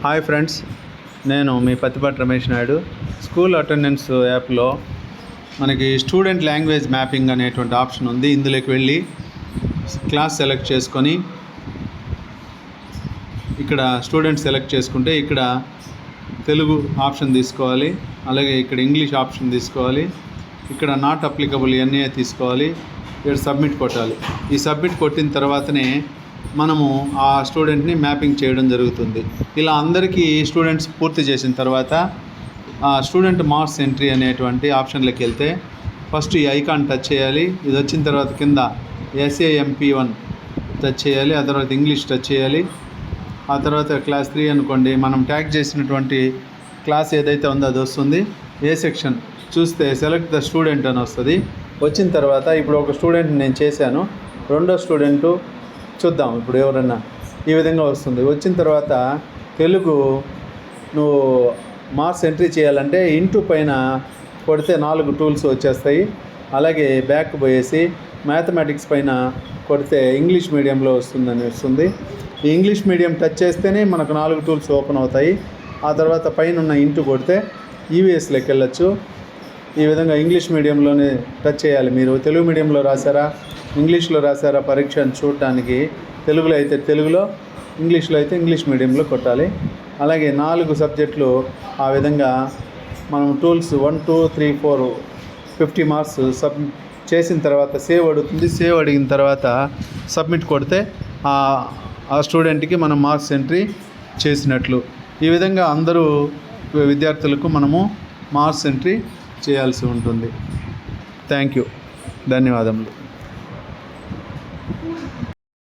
Hi friends, నేను మీ Pattipati Ramesh Naidu. School attendance యాప్లో మనకి స్టూడెంట్ లాంగ్వేజ్ మ్యాపింగ్ అనేటువంటి ఆప్షన్ ఉంది. ఇందులోకి వెళ్ళి క్లాస్ సెలెక్ట్ చేసుకొని ఇక్కడ స్టూడెంట్ సెలెక్ట్ చేసుకుంటే ఇక్కడ తెలుగు ఆప్షన్ తీసుకోవాలి. అలాగే ఇక్కడ ఇంగ్లీష్ ఆప్షన్ తీసుకోవాలి. ఇక్కడ నాట్ అప్లికబుల్ ఇవన్నీ తీసుకోవాలి. ఇక్కడ సబ్మిట్ కొట్టాలి. ఈ సబ్మిట్ కొట్టిన తర్వాతనే మనము ఆ స్టూడెంట్ని మ్యాపింగ్ చేయడం జరుగుతుంది. ఇలా అందరికీ స్టూడెంట్స్ పూర్తి చేసిన తర్వాత స్టూడెంట్ మార్క్స్ ఎంట్రీ అనేటువంటి ఆప్షన్లోకి వెళ్తే ఫస్ట్ ఈ ఐకాన్ టచ్ చేయాలి. ఇది వచ్చిన తర్వాత కింద SAMP1 టచ్ చేయాలి. ఆ తర్వాత ఇంగ్లీష్ టచ్ చేయాలి. ఆ తర్వాత క్లాస్ 3 అనుకోండి, మనం ట్యాగ్ చేసినటువంటి క్లాస్ ఏదైతే ఉందో అది వస్తుంది. ఏ సెక్షన్ చూస్తే సెలెక్ట్ ద స్టూడెంట్ అని వస్తుంది. వచ్చిన తర్వాత ఇప్పుడు ఒక స్టూడెంట్ నేను చేశాను. రెండో స్టూడెంటు చూద్దాం ఇప్పుడు ఎవరన్నా. ఈ విధంగా వస్తుంది. వచ్చిన తర్వాత తెలుగు నువ్వు మార్క్స్ ఎంట్రీ చేయాలంటే ఇంటూ పైన కొడితే 4 టూల్స్ వచ్చేస్తాయి. అలాగే బ్యాక్ పోయేసి మ్యాథమెటిక్స్ పైన కొడితే ఇంగ్లీష్ మీడియంలో వస్తుంది. ఈ ఇంగ్లీష్ మీడియం టచ్ చేస్తేనే మనకు 4 టూల్స్ ఓపెన్ అవుతాయి. ఆ తర్వాత పైన ఉన్న ఇంటూ కొడితే EVSలోకి వెళ్ళచ్చు. ఈ విధంగా ఇంగ్లీష్ మీడియంలోనే టచ్ చేయాలి. మీరు తెలుగు మీడియంలో రాశారా, ఇంగ్లీష్లో రాశారా పరీక్ష అని చూడటానికి తెలుగులో అయితే తెలుగులో, ఇంగ్లీష్లో అయితే ఇంగ్లీష్ మీడియంలో కొట్టాలి. అలాగే 4 సబ్జెక్టులు ఆ విధంగా మనం టూల్స్ 1, 2, 3, 4 50 మార్క్స్ చేసిన తర్వాత సేవ్ అడుగుతుంది. సేవ్ అడిగిన తర్వాత సబ్మిట్ కొడితే ఆ స్టూడెంట్కి మనం మార్క్స్ ఎంట్రీ చేసినట్లు. ఈ విధంగా అందరూ విద్యార్థులకు మనము మార్క్స్ ఎంట్రీ చేయాల్సి ఉంటుంది. థ్యాంక్ యూ, ధన్యవాదములు.